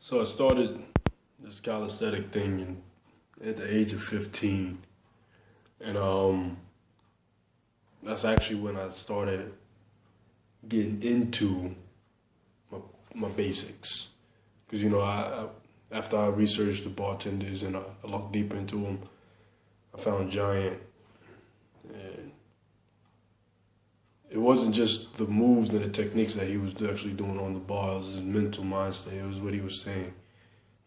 So I started this calisthenic thing at the age of 15. And that's actually when I started getting into my basics. Because, after I researched the bartenders and I looked deeper into them, I found Giant. And it wasn't just the moves and the techniques that he was actually doing on the bar. It was his mental mindset. It was what he was saying.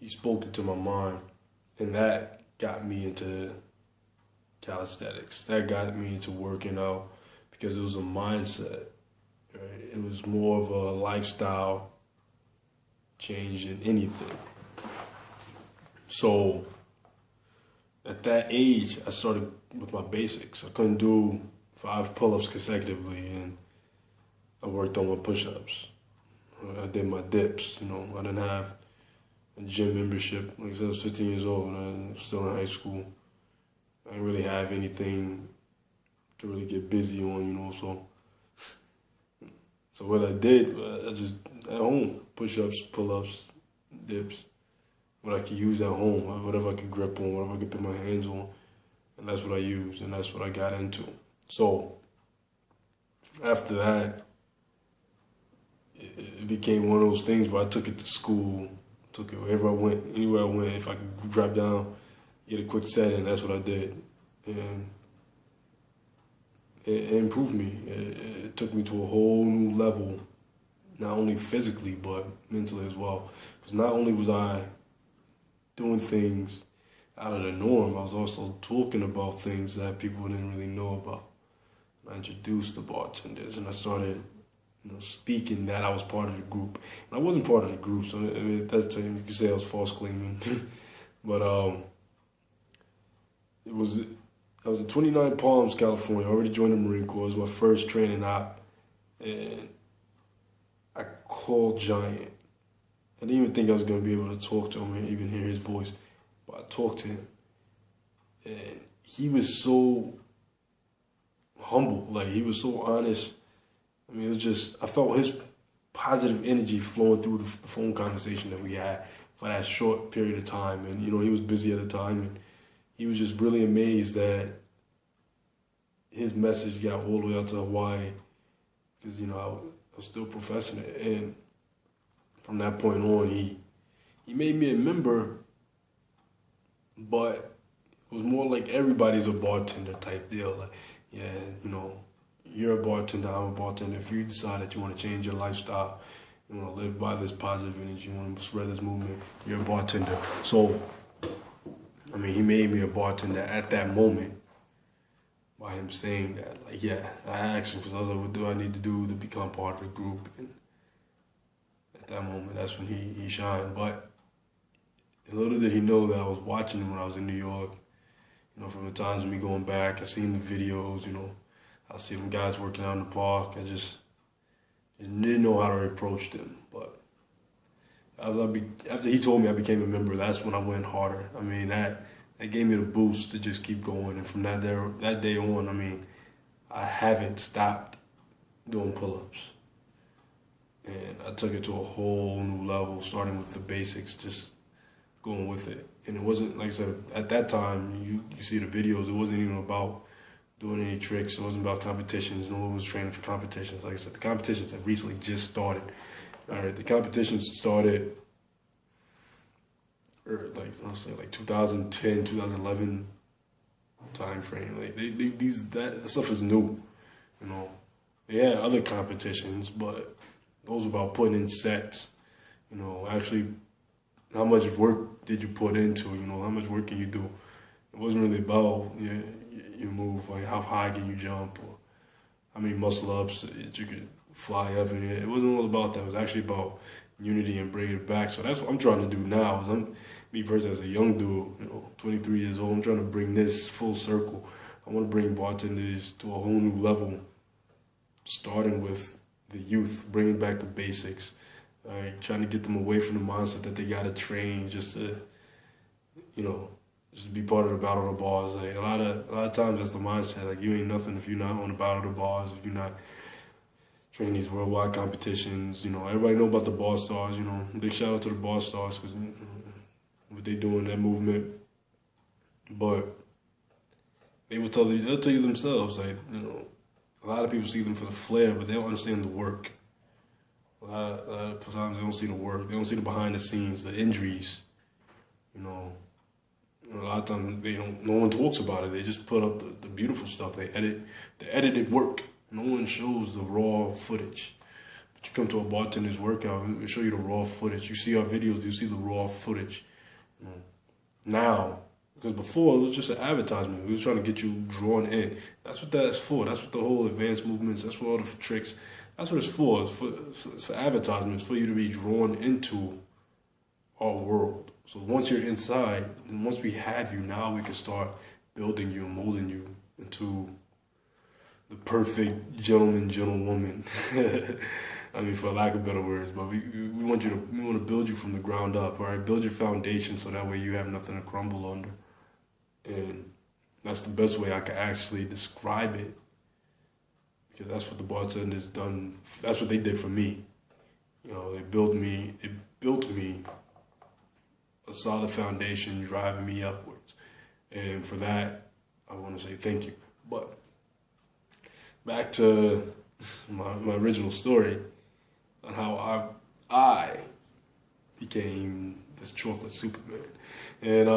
He spoke into my mind. And that got me into calisthenics. That got me into working out because it was a mindset. Right? It was more of a lifestyle change than anything. So at that age, I started with my basics. I couldn't do 5 pull-ups consecutively, and I worked on my push-ups. I did my dips. I didn't have a gym membership. Like I said, I was 15 years old, and I was still in high school. I didn't really have anything to really get busy on, So what I did, I just, at home, push-ups, pull-ups, dips, what I could use at home, whatever I could grip on, whatever I could put my hands on, and that's what I used, and that's what I got into. So after that, it became one of those things where I took it to school, took it wherever I went, anywhere I went. If I could drop down, get a quick set in, that's what I did. And it improved me. It took me to a whole new level, not only physically, but mentally as well. Because not only was I doing things out of the norm, I was also talking about things that people didn't really know about. I introduced the bartenders, and I started speaking that I was part of the group. And I wasn't part of the group, so at that time you could say I was false claiming. But I was in 29 Palms, California. I already joined the Marine Corps. It was my first training op. And I called Giant. I didn't even think I was going to be able to talk to him and even hear his voice. But I talked to him. And he was so humble. Like, he was so honest. I mean, it was just, I felt his positive energy flowing through the phone conversation that we had for that short period of time. And, he was busy at the time. And he was just really amazed that his message got all the way out to Hawaii. Because, I was still professing it. And from that point on, he made me a member, but it was more like everybody's a bartender type deal. Like, yeah, you're a bartender, I'm a bartender. If you decide that you want to change your lifestyle, you want to live by this positive energy, you want to spread this movement, you're a bartender. So, he made me a bartender at that moment by him saying that. Like, yeah, I asked him because I was like, what do I need to do to become part of the group? And at that moment, that's when he shined. But little did he know that I was watching him when I was in New York. From the times of me going back, I seen the videos, I see them guys working out in the park. I just didn't know how to approach them. But after he told me I became a member, that's when I went harder. That gave me the boost to just keep going. And from that day on, I haven't stopped doing pull-ups. And I took it to a whole new level, starting with the basics, just going with it. And it wasn't, like I said, at that time, you see the videos, it wasn't even about doing any tricks. It wasn't about competitions. No one was training for competitions. Like I said, the competitions have recently just started. All right, the competitions started, like 2010, 2011 time frame. Like that stuff is new. They had other competitions, but those were about putting in sets. Actually, how much work did you put into? How much work can you do? It wasn't really about your move, like how high can you jump, or how many muscle ups that you could fly up in it. It wasn't all about that. It was actually about unity and bringing it back. So that's what I'm trying to do now. Me personally, as a young dude, 23 years old, I'm trying to bring this full circle. I want to bring bartenders to a whole new level, starting with the youth, bringing back the basics, trying to get them away from the mindset that they got to train just to, just be part of the battle of the bars. Like, a lot of times that's the mindset. Like, you ain't nothing if you're not on the battle of the bars, if you're not train these worldwide competitions. You know, everybody know about the Bar Stars. You know, big shout out to the Bar Stars because what they do in that movement. But they'll tell you themselves, like, you know, a lot of people see them for the flair, but they don't understand the work. A lot of times they don't see the work. They don't see the behind the scenes, the injuries. You know, a lot of times no one talks about it. They just put up the beautiful stuff. They edit the edited work. No one shows the raw footage. But you come to a bartender's workout, we'll show you the raw footage. You see our videos, you see the raw footage. You know, now, because before it was just an advertisement. We was trying to get you drawn in. That's what that's for. That's what the whole advanced movements, that's what all the tricks, that's what it's for. It's for advertisements, for you to be drawn into our world. So once you're inside, and once we have you, now we can start building you and molding you into the perfect gentleman, gentlewoman. I mean, for lack of better words, but we want to build you from the ground up. All right, build your foundation so that way you have nothing to crumble under. And that's the best way I can actually describe it, because that's what the bartenders done. That's what they did for me. You know, they built me a solid foundation, driving me upwards. And for that, I want to say thank you. But back to my original story on how I became this chocolate Superman. And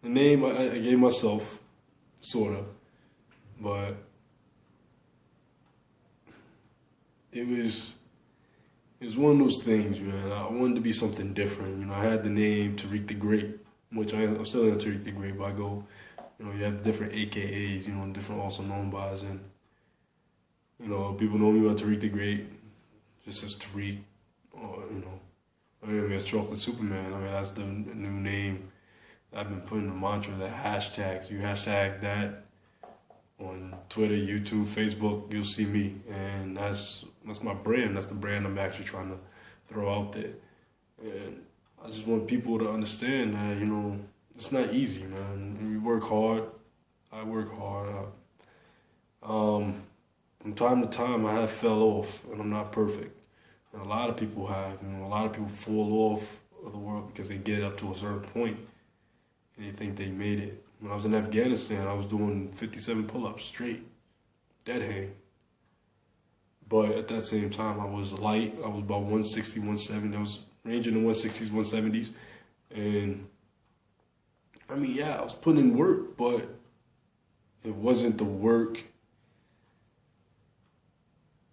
the name I gave myself, sorta, but it was one of those things, man. I wanted to be something different. You know, I had the name Tariq the Great, which I'm still in Tariq the Great, but I go, you know, you have different AKAs, you know, different also known bys, and you know, people know me by Tariq the Great, just as Tariq, or you know, I mean, as Chocolate Superman. I mean, that's the new name I've been putting the mantra, the hashtags. You hashtag that on Twitter, YouTube, Facebook, you'll see me. And that's my brand. That's the brand I'm actually trying to throw out there. And I just want people to understand that, you know, it's not easy, man. We work hard. I work hard. From time to time, I have fell off, and I'm not perfect. And a lot of people have. You know, a lot of people fall off of the world because they get up to a certain point and they think they made it. When I was in Afghanistan, I was doing 57 pull-ups straight, dead hang. But at that same time, I was light. I was about 160, 170. I was ranging in 160s, 170s. And, I mean, yeah, I was putting in work, but it wasn't the work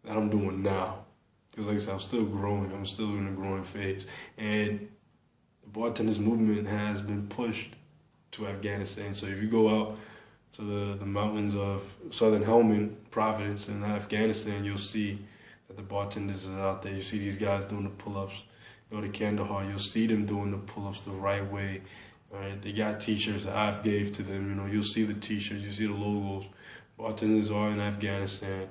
that I'm doing now. Because like I said, I'm still growing. I'm still in a growing phase. And the bartenders movement has been pushed to Afghanistan. So if you go out to the mountains of Southern Helmand, Providence, and Afghanistan, you'll see that the bartenders are out there. You see these guys doing the pull-ups. Go to Kandahar, you'll see them doing the pull-ups the right way. All right, they got t-shirts that I've gave to them. You know, you'll see the t-shirts, you see the logos. Bartenders are in Afghanistan.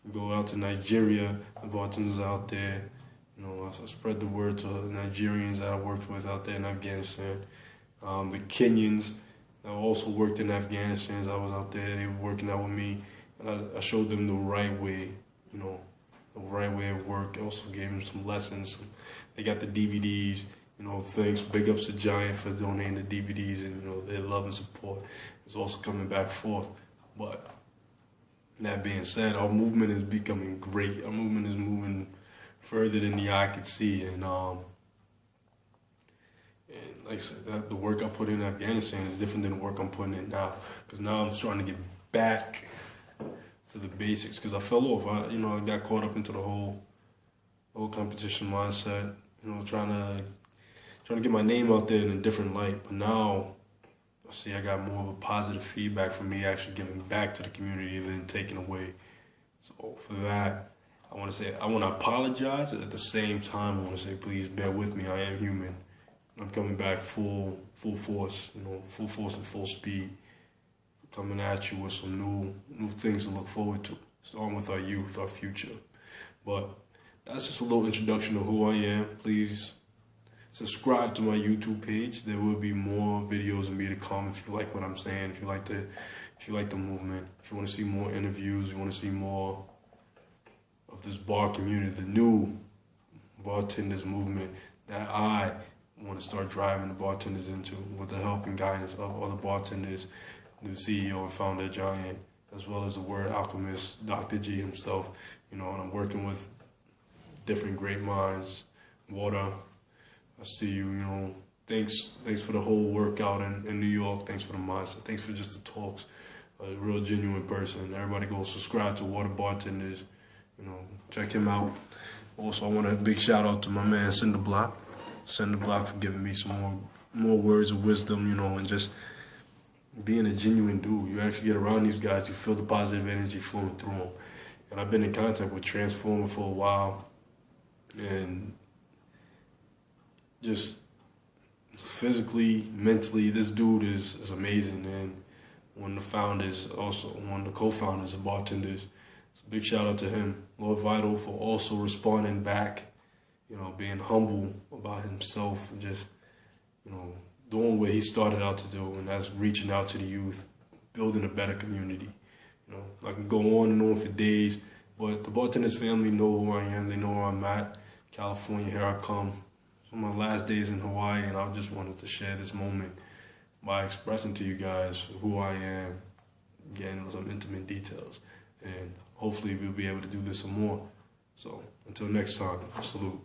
You go out to Nigeria, the bartenders are out there. You know, I spread the word to Nigerians that I worked with out there in Afghanistan. The Kenyans that also worked in Afghanistan, as I was out there, they were working out with me, and I showed them the right way, you know, the right way of work. I also gave them some lessons. They got the DVDs, you know, thanks, big ups to Giant for donating the DVDs, and, you know, their love and support is also coming back forth. But that being said, our movement is becoming great. Our movement is moving further than the eye could see, and like I said, the work I put in Afghanistan is different than the work I'm putting in now. Because now I'm starting to get back to the basics. Because I fell off. I got caught up into the whole competition mindset. You know, trying to get my name out there in a different light. But now, I see I got more of a positive feedback from me actually giving back to the community than taking away. So for that, I want to apologize. At the same time, I want to say, please bear with me. I am human. I'm coming back full force, you know, full force and full speed. Coming at you with some new things to look forward to. Starting with our youth, our future. But that's just a little introduction to who I am. Please subscribe to my YouTube page. There will be more videos of me to come if you like what I'm saying, if you like the movement, if you want to see more interviews, you want to see more of of this bar community, the new bartenders movement that I want to start driving the bartenders into, with the help and guidance of other bartenders, the CEO and founder Giant, as well as the word alchemist, Dr. G himself. And I'm working with different great minds. Water, I see you. Thanks for the whole workout in New York. Thanks for the mindset. Thanks for just the talks. A real genuine person. Everybody go subscribe to Water Bartenders. Check him out. Also, I want a big shout out to my man Cinder Block. Cinder Block for giving me some more words of wisdom, and just being a genuine dude. You actually get around these guys, you feel the positive energy flowing through them. And I've been in contact with Transformer for a while, and just physically, mentally, this dude is amazing. And one of the co-founders of Bartenders. So big shout out to him, Lord Vital, for also responding back, being humble about himself and just, doing what he started out to do, and that's reaching out to the youth, building a better community. I can go on and on for days, but the Bartenders family know who I am. They know where I'm at. California, here I come. It's my last days in Hawaii, and I just wanted to share this moment by expressing to you guys who I am, getting some intimate details, and hopefully we'll be able to do this some more. So until next time, salute.